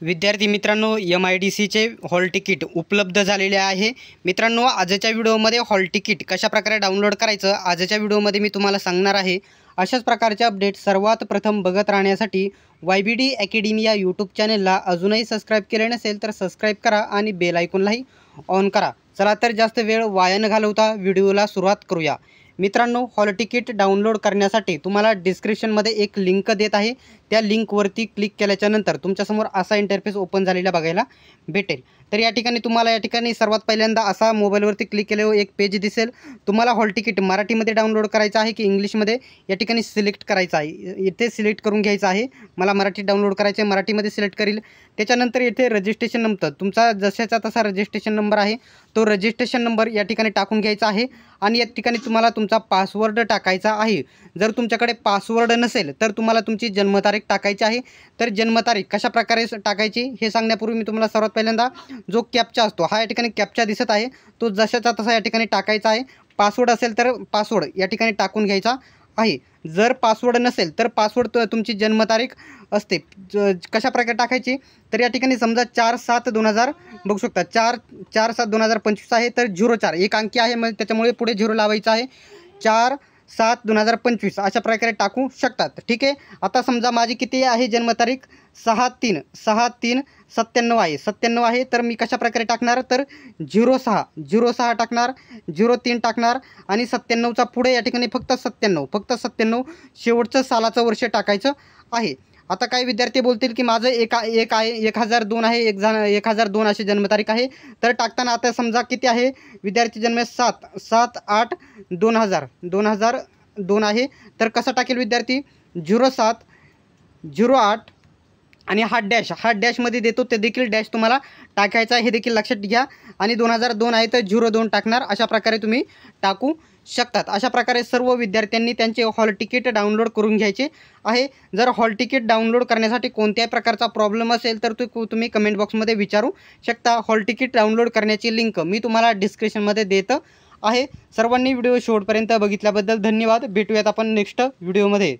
विद्यार्थी मित्रांनो, MIDCचे hall ticket उपलब्ध झालेले आहे। मित्रांनो, आजच्या व्हिडिओमध्ये हॉल तिकीट कशाप्रकारे डाउनलोड करायचं आजच्या व्हिडिओमध्ये मी तुम्हाला सांगणार आहे। अशाच प्रकारचे अपडेट सर्वात प्रथम बघत राहण्यासाठी YBD अकॅडमी या यूट्यूब चॅनलला अजूनही सबस्क्राइब केले नसेल तर सबस्क्राइब करा आणि बेल आयकॉनलाही ऑन करा। चला तर जास्त वेळ वाया न घालवता व्हिडिओला सुरुवात करूया। मित्रांनो, हॉल तिकीट डाउनलोड करण्यासाठी तुम्हाला डिस्क्रिप्शनमध्ये एक लिंक देत आहे। त्या लिंकवरती क्लिक केल्याच्या नंतर तुमच्यासमोर असा इंटरफेस ओपन झालेला बघायला भेटेल। तर या ठिकाणी तुम्हाला सर्वात पहिल्यांदा असा मोबाईलवरती क्लिक केल्यावर एक पेज दिसेल। तुम्हाला हॉल तिकीट मराठीमध्ये डाउनलोड करायचं आहे की इंग्लिशमध्ये या ठिकाणी सिलेक्ट करायचं आहे। इथे सिलेक्ट करून घ्यायचं आहे। मला मराठी डाउनलोड करायचे आहे, मराठीमध्ये सिलेक्ट करील। त्याच्यानंतर इथे रजिस्ट्रेशन नंबर, तुमचा जशाचा तसा रजिस्ट्रेशन नंबर आहे तो रजिस्ट्रेशन नंबर या ठिकाणी टाकून घ्यायचा आहे। आणि या ठिकाणी तुम्हाला तुमचा पासवर्ड टाकायचा आहे। जर तुमच्याकडे पासवर्ड नसेल तर तुम्हाला तुमची जन्मतारीख टाकायची आहे। तर जन्मतारीख कशा प्रकारे टाकायची हे सांगण्यापूर्वी मी तुम्हाला सर्वात पहिल्यांदा जो कॅप्चा असतो हा या ठिकाणी कॅप्चा दिसत आहे तो जशाचा तसा या ठिकाणी टाकायचा आहे। पासवर्ड असेल तर पासवर्ड या ठिकाणी टाकून घ्यायचा आहे। जर पासवर्ड नसेल तर पासवर्ड तुमची जन्मतारीख असते कशा प्रकारे टाकायची तर या ठिकाणी समजा 4/7/2000 बघू शकता, 4/7/2025 आहे तर 04 एक अंकी आहे, म्हणजे त्याच्यामुळे पुढे 0 लावायचा आहे। 4/7/2025 अशा प्रकारे टाकू शकतात। ठीक आहे। आता समजा माझी किती आहे जन्मतारीख 6/3/97 आहे, 97 आहे। तर मी कशा प्रकारे टाकणार तर 06 टाकणार, 03 टाकणार आणि 97चा पुढे या ठिकाणी फक्त 97 शेवटचं सालाचं वर्ष टाकायचं आहे। आता काही विद्यार्थी बोलतील की माझं एक आहे 1002 आहे, 1002 अशी जन्मतारीख आहे। तर टाकताना आता समजा किती आहे विद्यार्थी जन्म 7/7/8/2002 आहे। तर कसं टाकेल विद्यार्थी 07 08 आणि हा डॅशमध्ये देतो ते देखील डॅश तुम्हाला टाकायचा आहे, हे देखील लक्षात घ्या। आणि 2002 आहे तर 02 टाकणार। अशा प्रकारे तुम्ही टाकू शकतात। अशा प्रकारे सर्व विद्यार्थ्यांनी त्यांचे हॉल तिकीट डाउनलोड करून घ्यायचे आहे। जर हॉल तिकीट डाउनलोड करण्यासाठी कोणत्याही प्रकारचा प्रॉब्लेम असेल तर तुम्ही कमेंट बॉक्समध्ये विचारू शकता। हॉल तिकीट डाउनलोड करण्याची लिंक मी तुम्हाला डिस्क्रिप्शनमध्ये देत आहे। सर्वांनी व्हिडिओ शेवटपर्यंत बघितल्याबद्दल धन्यवाद। भेटूयात आपण नेक्स्ट व्हिडिओमध्ये।